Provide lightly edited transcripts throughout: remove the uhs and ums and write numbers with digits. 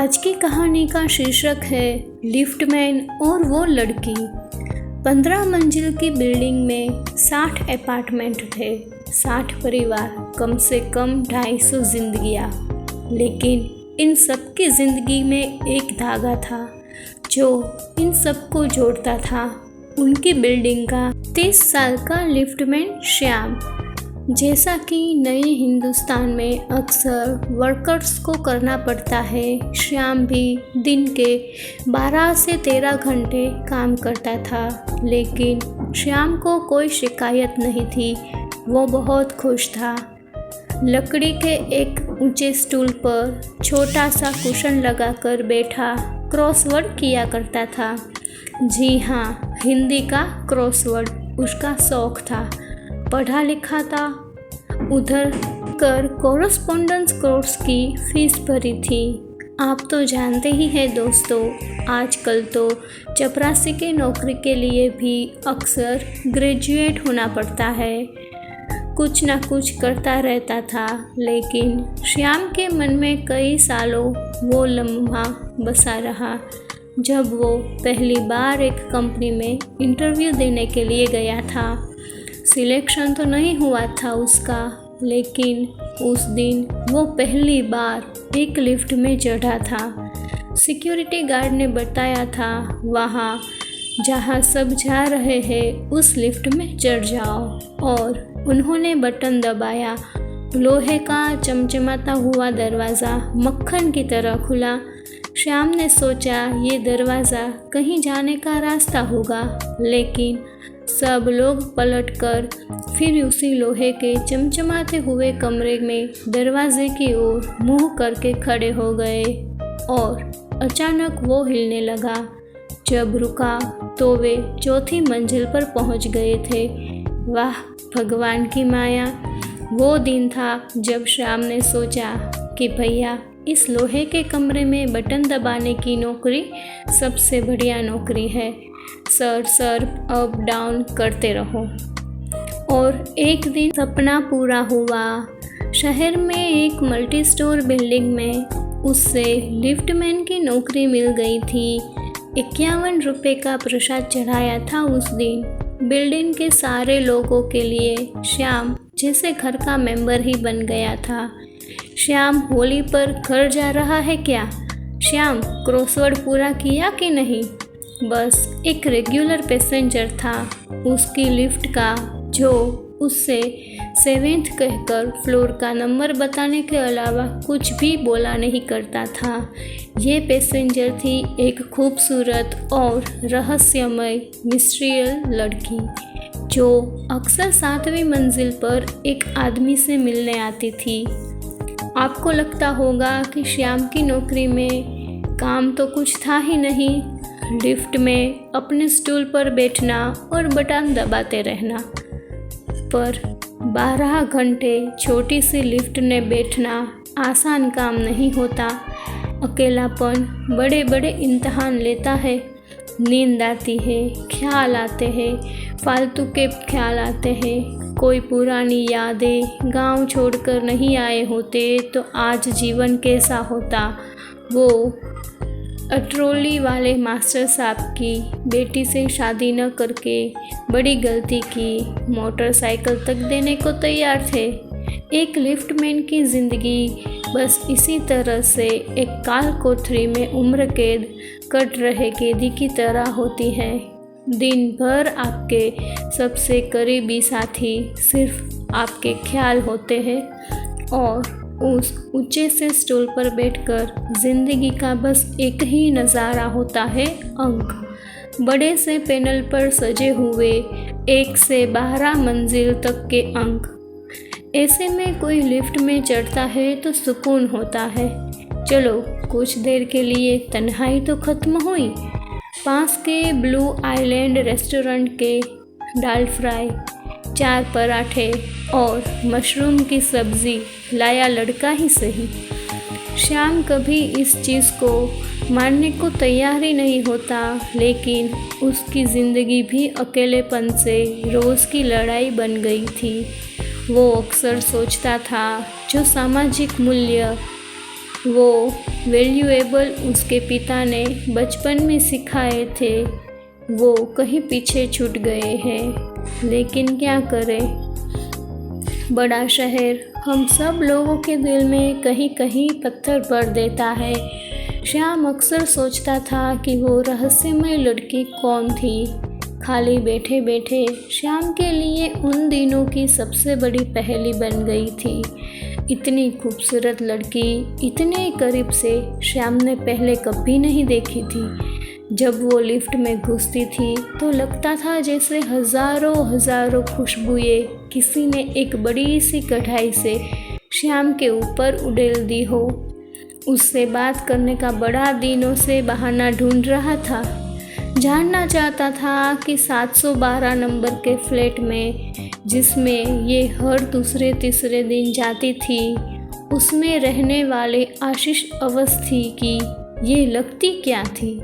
आज की कहानी का शीर्षक है लिफ्टमैन और वो लड़की। 15 मंजिल की बिल्डिंग में 60 अपार्टमेंट थे, 60 परिवार, कम से कम 250 जिंदगियाँ। लेकिन इन सब की जिंदगी में एक धागा था जो इन सबको जोड़ता था, उनकी बिल्डिंग का 30 साल का लिफ्टमैन श्याम। जैसा कि नए हिंदुस्तान में अक्सर वर्कर्स को करना पड़ता है, श्याम भी दिन के 12 से 13 घंटे काम करता था। लेकिन श्याम को कोई शिकायत नहीं थी, वो बहुत खुश था। लकड़ी के एक ऊंचे स्टूल पर छोटा सा कुशन लगाकर बैठा क्रॉसवर्ड किया करता था। जी हाँ, हिंदी का क्रॉसवर्ड उसका शौक था। पढ़ा लिखा था, उधर कर कॉरेस्पॉन्डेंस कोर्स की फीस भरी थी। आप तो जानते ही हैं दोस्तों, आजकल तो चपरासी के नौकरी के लिए भी अक्सर ग्रेजुएट होना पड़ता है। कुछ ना कुछ करता रहता था, लेकिन श्याम के मन में कई सालों वो लम्हा बसा रहा जब वो पहली बार एक कंपनी में इंटरव्यू देने के लिए गया था। सिलेक्शन तो नहीं हुआ था उसका, लेकिन उस दिन वो पहली बार एक लिफ्ट में चढ़ा था। सिक्योरिटी गार्ड ने बताया था, वहाँ जहाँ सब जा रहे हैं उस लिफ्ट में चढ़ जाओ, और उन्होंने बटन दबाया। लोहे का चमचमाता हुआ दरवाज़ा मक्खन की तरह खुला। श्याम ने सोचा ये दरवाज़ा कहीं जाने का रास्ता होगा, लेकिन सब लोग पलटकर फिर उसी लोहे के चमचमाते हुए कमरे में दरवाजे की ओर मुंह करके खड़े हो गए, और अचानक वो हिलने लगा। जब रुका तो वे चौथी मंजिल पर पहुंच गए थे। वाह भगवान की माया! वो दिन था जब श्याम ने सोचा कि भैया, इस लोहे के कमरे में बटन दबाने की नौकरी सबसे बढ़िया नौकरी है। सर अप डाउन करते रहो। और एक दिन सपना पूरा हुआ। शहर में एक मल्टी स्टोर बिल्डिंग में उससे लिफ्टमैन की नौकरी मिल गई थी। 51 रुपये का प्रसाद चढ़ाया था उस दिन। बिल्डिंग के सारे लोगों के लिए श्याम जैसे घर का मेंबर ही बन गया था। श्याम होली पर घर जा रहा है क्या? श्याम क्रॉसवर्ड पूरा किया कि नहीं? बस एक रेगुलर पैसेंजर था उसकी लिफ्ट का, जो उससे 7th कहकर फ्लोर का नंबर बताने के अलावा कुछ भी बोला नहीं करता था। ये पैसेंजर थी एक खूबसूरत और रहस्यमय मिस्टीरियल लड़की, जो अक्सर 7वीं मंजिल पर एक आदमी से मिलने आती थी। आपको लगता होगा कि श्याम की नौकरी में काम तो कुछ था ही नहीं, लिफ्ट में अपने स्टूल पर बैठना और बटन दबाते रहना। पर 12 घंटे छोटी सी लिफ्ट में बैठना आसान काम नहीं होता। अकेलापन बड़े बड़े इम्तिहान लेता है। नींद आती है, ख्याल आते हैं, फालतू के ख्याल आते हैं, कोई पुरानी यादें। गांव छोड़कर नहीं आए होते तो आज जीवन कैसा होता। वो अटरोली वाले मास्टर साहब की बेटी से शादी न करके बड़ी गलती की। मोटरसाइकिल तक देने को तैयार थे। एक लिफ्टमैन की ज़िंदगी बस इसी तरह से एक काल कोठरी में उम्र कैद कट रहे कैदी की तरह होती है। दिन भर आपके सबसे करीबी साथी सिर्फ आपके ख्याल होते हैं, और उस ऊंचे से स्टूल पर बैठकर जिंदगी का बस एक ही नज़ारा होता है, अंक। बड़े से पैनल पर सजे हुए 1 से 12 मंजिल तक के अंक। ऐसे में कोई लिफ्ट में चढ़ता है तो सुकून होता है। चलो कुछ देर के लिए तन्हाई तो ख़त्म हुई। पास के ब्लू आइलैंड रेस्टोरेंट के दाल फ्राई, 4 पराठे और मशरूम की सब्ज़ी लाया लड़का ही सही। श्याम कभी इस चीज़ को मानने को तैयार ही नहीं होता, लेकिन उसकी ज़िंदगी भी अकेलेपन से रोज़ की लड़ाई बन गई थी। वो अक्सर सोचता था, जो सामाजिक मूल्य वो वैल्यूएबल उसके पिता ने बचपन में सिखाए थे वो कहीं पीछे छूट गए हैं। लेकिन क्या करें, बड़ा शहर हम सब लोगों के दिल में कहीं कहीं पत्थर भर देता है। श्याम अक्सर सोचता था कि वो रहस्यमय लड़की कौन थी। खाली बैठे बैठे श्याम के लिए उन दिनों की सबसे बड़ी पहेली बन गई थी। इतनी खूबसूरत लड़की इतने करीब से श्याम ने पहले कभी नहीं देखी थी। जब वो लिफ्ट में घुसती थी तो लगता था जैसे हजारों हजारों खुशबुएं किसी ने एक बड़ी सी कढ़ाई से श्याम के ऊपर उड़ेल दी हो। उससे बात करने का बड़ा दिनों से बहाना ढूंढ रहा था। जानना चाहता था कि 712 नंबर के फ्लैट में जिसमें ये हर दूसरे तीसरे दिन जाती थी, उसमें रहने वाले आशीष अवस्थी की ये लगती क्या थी।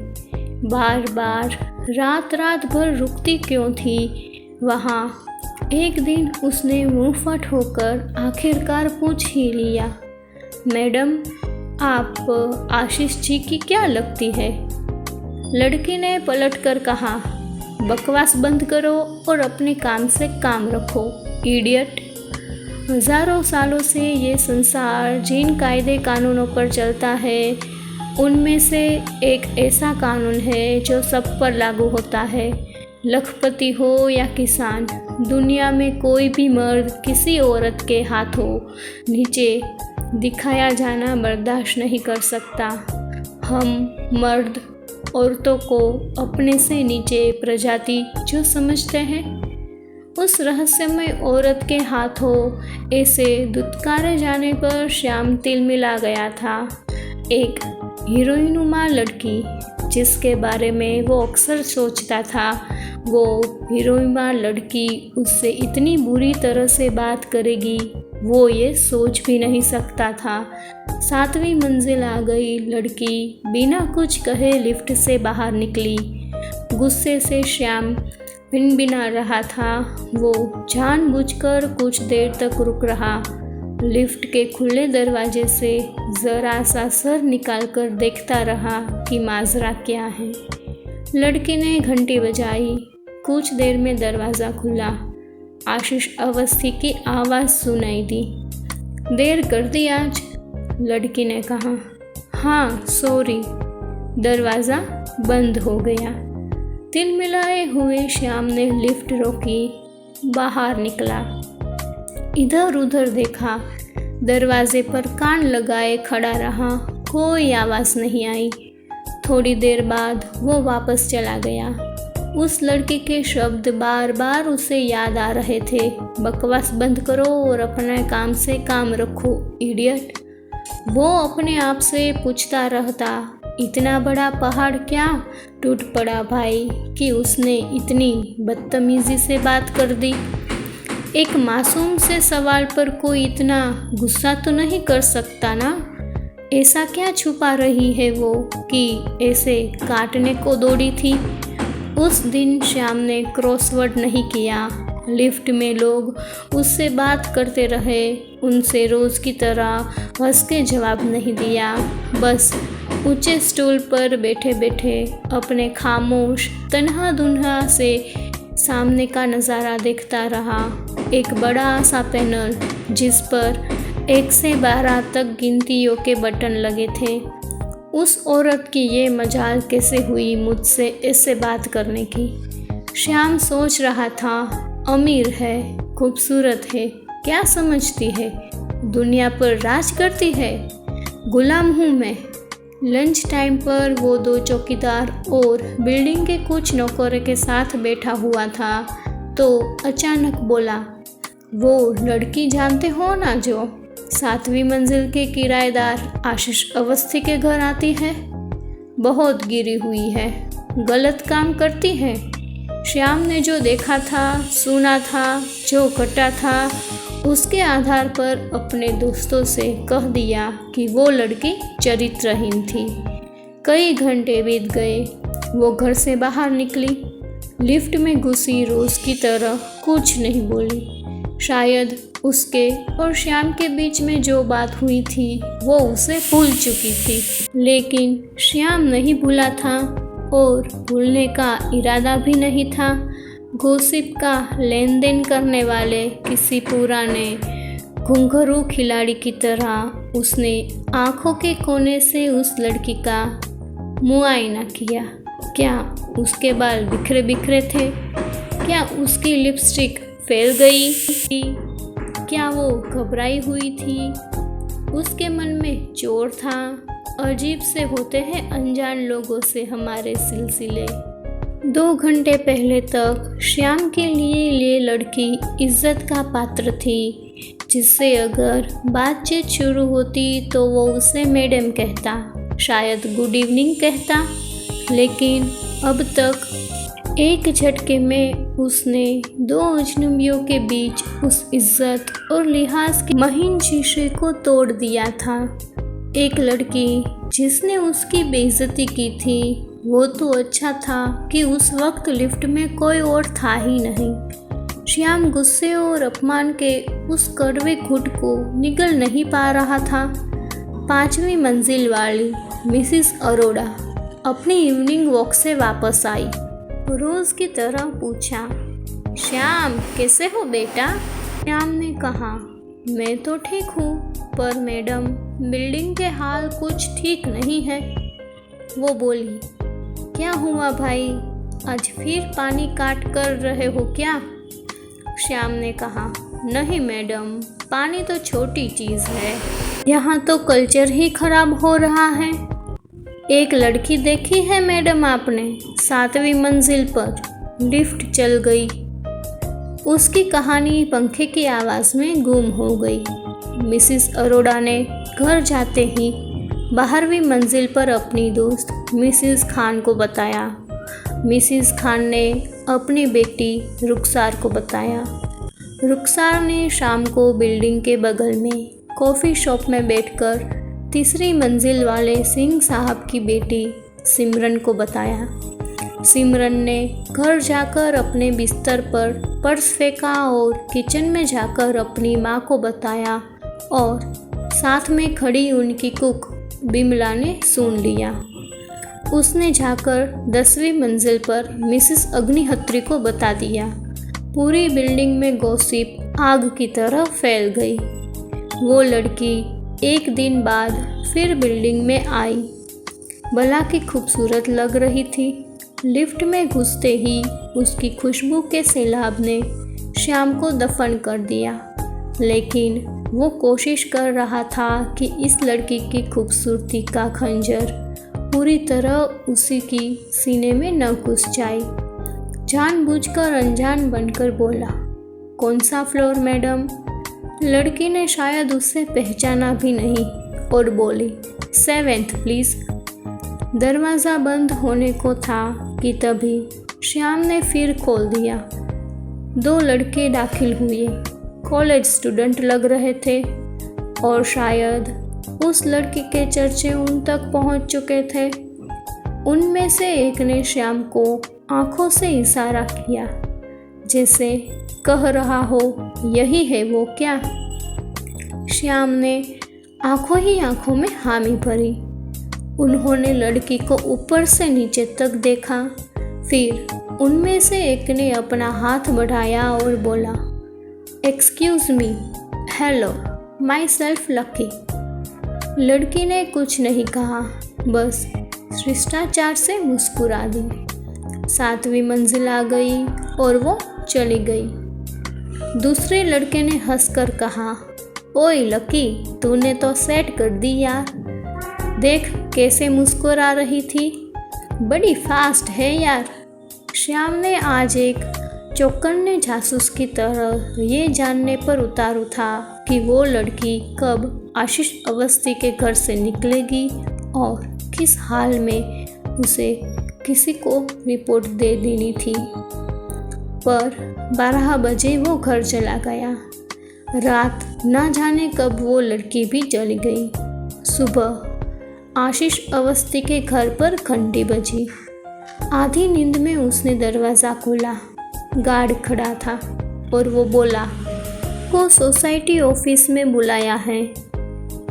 बार बार रात रात भर रुकती क्यों थी वहाँ। एक दिन उसने मुँह फट होकर आखिरकार पूछ ही लिया, मैडम आप आशीष जी की क्या लगती है। लड़की ने पलटकर कहा, बकवास बंद करो और अपने काम से काम रखो, इडियट। हजारों सालों से ये संसार जिन कायदे कानूनों पर चलता है उनमें से एक ऐसा कानून है जो सब पर लागू होता है। लखपति हो या किसान, दुनिया में कोई भी मर्द किसी औरत के हाथों नीचे दिखाया जाना बर्दाश्त नहीं कर सकता। हम मर्द औरतों को अपने से नीचे प्रजाति जो समझते हैं, उस रहस्यमय औरत के हाथों ऐसे दुत्कारे जाने पर श्याम तिलमिला गया था। एक हीरोइनुमा लड़की जिसके बारे में वो अक्सर सोचता था, वो हीरोइनुमा लड़की उससे इतनी बुरी तरह से बात करेगी वो ये सोच भी नहीं सकता था। 7वीं मंजिल आ गई लड़की बिना कुछ कहे लिफ्ट से बाहर निकली। गुस्से से श्याम भिनभिना रहा था। वो जानबूझकर कुछ देर तक रुक रहा। लिफ्ट के खुले दरवाजे से ज़रा सा सर निकालकर देखता रहा कि माजरा क्या है। लड़की ने घंटी बजाई। कुछ देर में दरवाज़ा खुला। आशीष अवस्थी की आवाज़ सुनाई दी। देर कर दी आज, लड़की ने कहा। हाँ सॉरी। दरवाज़ा बंद हो गया। तिलमिलाए हुए श्याम ने लिफ्ट रोकी, बाहर निकला, इधर उधर देखा, दरवाजे पर कान लगाए खड़ा रहा। कोई आवाज़ नहीं आई। थोड़ी देर बाद वो वापस चला गया। उस लड़की के शब्द बार बार उसे याद आ रहे थे। बकवास बंद करो और अपने काम से काम रखो, इडियट। वो अपने आप से पूछता रहता, इतना बड़ा पहाड़ क्या टूट पड़ा भाई कि उसने इतनी बदतमीजी से बात कर दी। एक मासूम से सवाल पर कोई इतना गुस्सा तो नहीं कर सकता ना। ऐसा क्या छुपा रही है वो कि ऐसे काटने को दौड़ी थी। उस दिन श्याम ने क्रॉसवर्ड नहीं किया। लिफ्ट में लोग उससे बात करते रहे, उनसे रोज़ की तरह हंस के जवाब नहीं दिया। बस ऊंचे स्टूल पर बैठे बैठे अपने खामोश तन्हा दुन्हा से सामने का नज़ारा देखता रहा। एक बड़ा सा पैनल जिस पर 1 से 12 तक गिनतियों के बटन लगे थे। उस औरत की ये मजाल कैसे हुई मुझसे ऐसे बात करने की। श्याम सोच रहा था, अमीर है, खूबसूरत है, क्या समझती है, दुनिया पर राज करती है, गुलाम हूँ मैं। लंच टाइम पर वो 2 चौकीदार और बिल्डिंग के कुछ नौकरों के साथ बैठा हुआ था तो अचानक बोला, वो लड़की जानते हो ना जो 7वीं मंजिल के किराएदार आशीष अवस्थी के घर आती है। बहुत गिरी हुई है, गलत काम करती है। श्याम ने जो देखा था, सुना था, जो घटा था, उसके आधार पर अपने दोस्तों से कह दिया कि वो लड़की चरित्रहीन थी। कई घंटे बीत गए। वो घर से बाहर निकली, लिफ्ट में घुसी, रोज़ की तरह कुछ नहीं बोली। शायद उसके और श्याम के बीच में जो बात हुई थी वो उसे भूल चुकी थी, लेकिन श्याम नहीं भूला था और भूलने का इरादा भी नहीं था। गॉसिप का लेन देन करने वाले किसी पुराने घुंघरू खिलाड़ी की तरह उसने आंखों के कोने से उस लड़की का मुआयना किया। क्या उसके बाल बिखरे बिखरे थे? क्या उसकी लिपस्टिक फैल गई थी? क्या वो घबराई हुई थी? उसके मन में चोर था। अजीब से होते हैं अनजान लोगों से हमारे सिलसिले। 2 घंटे पहले तक श्याम के लिए ये लड़की इज्जत का पात्र थी, जिससे अगर बातचीत शुरू होती तो वो उसे मैडम कहता, शायद गुड इवनिंग कहता। लेकिन अब तक एक झटके में उसने 2 अजनबियों के बीच उस इज्जत और लिहाज के महीन शीशे को तोड़ दिया था। एक लड़की जिसने उसकी बेइज्जती की थी, वो तो अच्छा था कि उस वक्त लिफ्ट में कोई और था ही नहीं। श्याम गुस्से और अपमान के उस कड़वे घुट को निगल नहीं पा रहा था। 5वीं मंजिल वाली मिसिस अरोड़ा अपनी इवनिंग वॉक से वापस आई। रोज की तरह पूछा, श्याम कैसे हो बेटा? श्याम ने कहा, मैं तो ठीक हूँ, पर मैडम बिल्डिंग के हाल कुछ ठीक नहीं है। वो बोली, क्या हुआ भाई, आज फिर पानी काट कर रहे हो क्या? श्याम ने कहा, नहीं मैडम, पानी तो छोटी चीज़ है, यहाँ तो कल्चर ही खराब हो रहा है। एक लड़की देखी है मैडम आपने? 7वीं मंजिल पर लिफ्ट चल गई। उसकी कहानी पंखे की आवाज़ में गुम हो गई। मिसिस अरोड़ा ने घर जाते ही 12वीं मंजिल पर अपनी दोस्त मिसिस खान को बताया। मिसिस खान ने अपनी बेटी रुखसार को बताया। रुखसार ने शाम को बिल्डिंग के बगल में कॉफ़ी शॉप में बैठकर 3री मंजिल वाले सिंह साहब की बेटी सिमरन को बताया। सिमरन ने घर जाकर अपने बिस्तर पर पर्स फेंका और किचन में जाकर अपनी माँ को बताया और साथ में खड़ी उनकी कुक बिमला ने सुन लिया। उसने जाकर 10वीं मंजिल पर मिसेस अग्निहोत्री को बता दिया। पूरी बिल्डिंग में गॉसिप आग की तरह फैल गई। वो लड़की एक दिन बाद फिर बिल्डिंग में आई। भला की खूबसूरत लग रही थी। लिफ्ट में घुसते ही उसकी खुशबू के सैलाब ने श्याम को दफन कर दिया, लेकिन वो कोशिश कर रहा था कि इस लड़की की खूबसूरती का खंजर पूरी तरह उसी की सीने में न घुस जाए। जानबूझकर अनजान बनकर बोला, कौन सा फ्लोर मैडम? लड़की ने शायद उसे पहचाना भी नहीं और बोली, 7th प्लीज़। दरवाज़ा बंद होने को था कि तभी श्याम ने फिर खोल दिया। 2 लड़के दाखिल हुए। कॉलेज स्टूडेंट लग रहे थे और शायद उस लड़की के चर्चे उन तक पहुंच चुके थे। उनमें से एक ने श्याम को आंखों से इशारा किया, जैसे कह रहा हो, यही है वो क्या? श्याम ने आंखों ही आंखों में हामी भरी। उन्होंने लड़की को ऊपर से नीचे तक देखा। फिर उनमें से एक ने अपना हाथ बढ़ाया और बोला, excuse me, hello, my self lucky. लड़की ने कुछ नहीं कहा, बस शिष्टाचार से मुस्कुरा दी। 7वीं मंजिल आ गई और वो चली गई। दूसरे लड़के ने हंसकर कहा, ओए लकी, तूने तो सेट कर दी यार, देख कैसे मुस्कुरा रही थी, बड़ी फास्ट है यार। श्याम ने आज एक चौकन्ने जासूस की तरह ये जानने पर उतारू था कि वो लड़की कब आशीष अवस्थी के घर से निकलेगी और किस हाल में उसे किसी को रिपोर्ट दे देनी थी। पर 12 बजे वो घर चला गया। रात ना जाने कब वो लड़की भी चली गई। सुबह आशीष अवस्थी के घर पर घंटी बजी। आधी नींद में उसने दरवाज़ा खोला। गार्ड खड़ा था और वो बोला, को सोसाइटी ऑफिस में बुलाया है।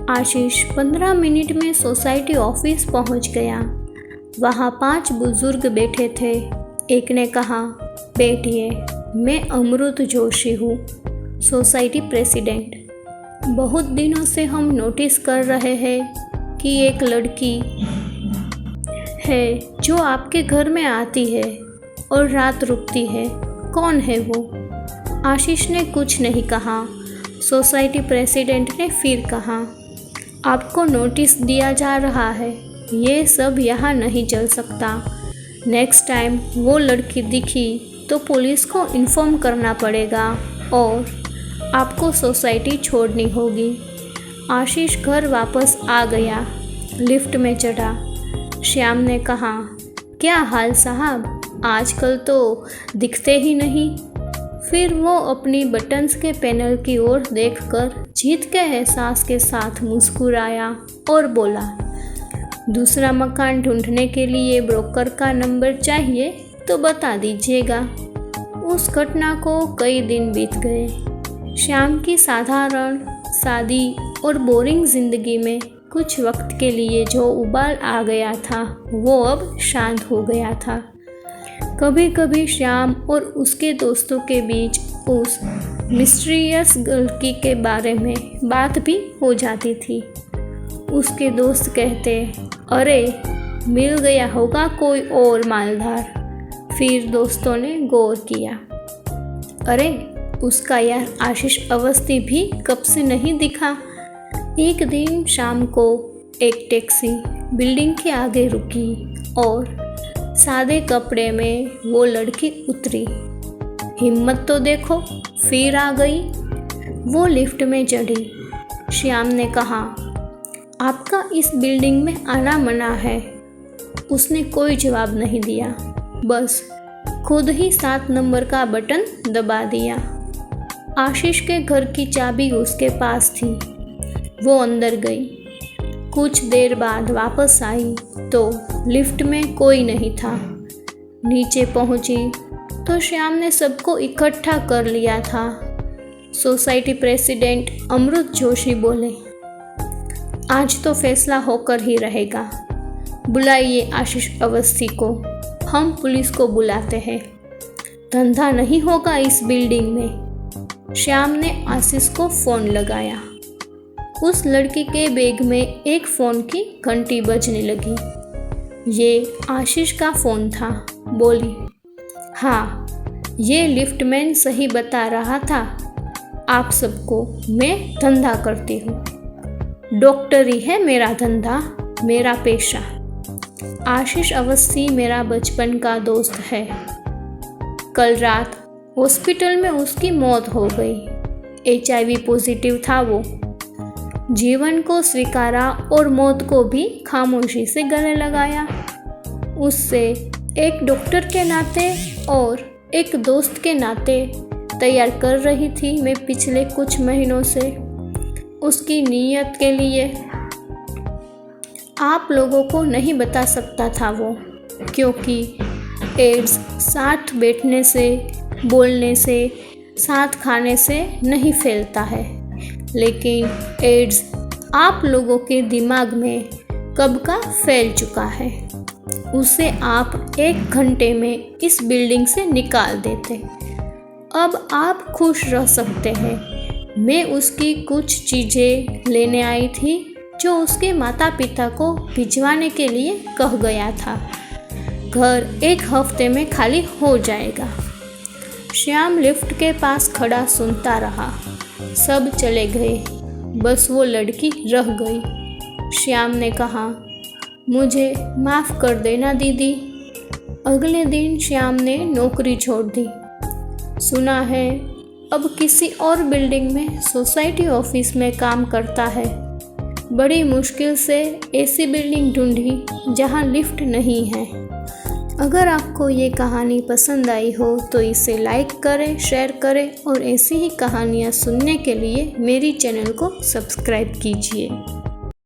आशीष 15 मिनट में सोसाइटी ऑफिस पहुंच गया। वहाँ 5 बुजुर्ग बैठे थे। एक ने कहा, बैठिए, मैं अमृत जोशी हूँ, सोसाइटी प्रेसिडेंट। बहुत दिनों से हम नोटिस कर रहे हैं कि एक लड़की है जो आपके घर में आती है और रात रुकती है। कौन है वो? आशीष ने कुछ नहीं कहा। सोसाइटी प्रेसिडेंट ने फिर कहा, आपको नोटिस दिया जा रहा है, ये सब यहाँ नहीं चल सकता। नेक्स्ट टाइम वो लड़की दिखी तो पुलिस को इन्फॉर्म करना पड़ेगा और आपको सोसाइटी छोड़नी होगी। आशीष घर वापस आ गया। लिफ्ट में चढ़ा। श्याम ने कहा, क्या हाल साहब, आजकल तो दिखते ही नहीं। फिर वो अपनी बटन्स के पैनल की ओर देखकर जीत के एहसास के साथ मुस्कुराया और बोला, दूसरा मकान ढूंढने के लिए ब्रोकर का नंबर चाहिए तो बता दीजिएगा। उस घटना को कई दिन बीत गए। श्याम की साधारण, सादी और बोरिंग जिंदगी में कुछ वक्त के लिए जो उबाल आ गया था वो अब शांत हो गया था। कभी कभी श्याम और उसके दोस्तों के बीच उस मिस्टीरियस लड़की के बारे में बात भी हो जाती थी। उसके दोस्त कहते, अरे मिल गया होगा कोई और मालदार। फिर दोस्तों ने गौर किया, अरे उसका यार आशीष अवस्थी भी कब से नहीं दिखा। एक दिन शाम को एक टैक्सी बिल्डिंग के आगे रुकी और सादे कपड़े में वो लड़की उतरी। हिम्मत तो देखो, फिर आ गई। वो लिफ्ट में चढ़ी। श्याम ने कहा, आपका इस बिल्डिंग में आना मना है। उसने कोई जवाब नहीं दिया, बस खुद ही 7 नंबर का बटन दबा दिया। आशीष के घर की चाबी उसके पास थी। वो अंदर गई। कुछ देर बाद वापस आई तो लिफ्ट में कोई नहीं था। नीचे पहुंची तो श्याम ने सबको इकट्ठा कर लिया था। सोसाइटी प्रेसिडेंट अमृत जोशी बोले, आज तो फैसला होकर ही रहेगा। बुलाइए आशीष अवस्थी को, हम पुलिस को बुलाते हैं। धंधा नहीं होगा इस बिल्डिंग में। श्याम ने आशीष को फ़ोन लगाया। उस लड़की के बैग में एक फ़ोन की घंटी बजने लगी। ये आशीष का फ़ोन था। बोली, हाँ, ये लिफ्टमैन सही बता रहा था। आप सबको मैं धंधा करती हूँ। डॉक्टरी है मेरा धंधा, मेरा पेशा। आशीष अवस्थी मेरा बचपन का दोस्त है। कल रात हॉस्पिटल में उसकी मौत हो गई। HIV पॉजिटिव था वो। जीवन को स्वीकारा और मौत को भी खामोशी से गले लगाया। उससे एक डॉक्टर के नाते और एक दोस्त के नाते तैयार कर रही थी मैं पिछले कुछ महीनों से। उसकी नीयत के लिए आप लोगों को नहीं बता सकता था वो, क्योंकि एड्स साथ बैठने से, बोलने से, साथ खाने से नहीं फैलता है, लेकिन एड्स आप लोगों के दिमाग में कब का फैल चुका है। उसे आप 1 घंटे में इस बिल्डिंग से निकाल देते। अब आप खुश रह सकते हैं। मैं उसकी कुछ चीज़ें लेने आई थी जो उसके माता पिता को भिजवाने के लिए कह गया था। घर 1 हफ्ते में खाली हो जाएगा। श्याम लिफ्ट के पास खड़ा सुनता रहा। सब चले गए, बस वो लड़की रह गई। श्याम ने कहा, मुझे माफ़ कर देना दीदी। अगले दिन श्याम ने नौकरी छोड़ दी। सुना है अब किसी और बिल्डिंग में सोसाइटी ऑफिस में काम करता है। बड़ी मुश्किल से ऐसी बिल्डिंग ढूंढी जहां लिफ्ट नहीं है। अगर आपको ये कहानी पसंद आई हो तो इसे लाइक करें, शेयर करें और ऐसी ही कहानियाँ सुनने के लिए मेरी चैनल को सब्सक्राइब कीजिए।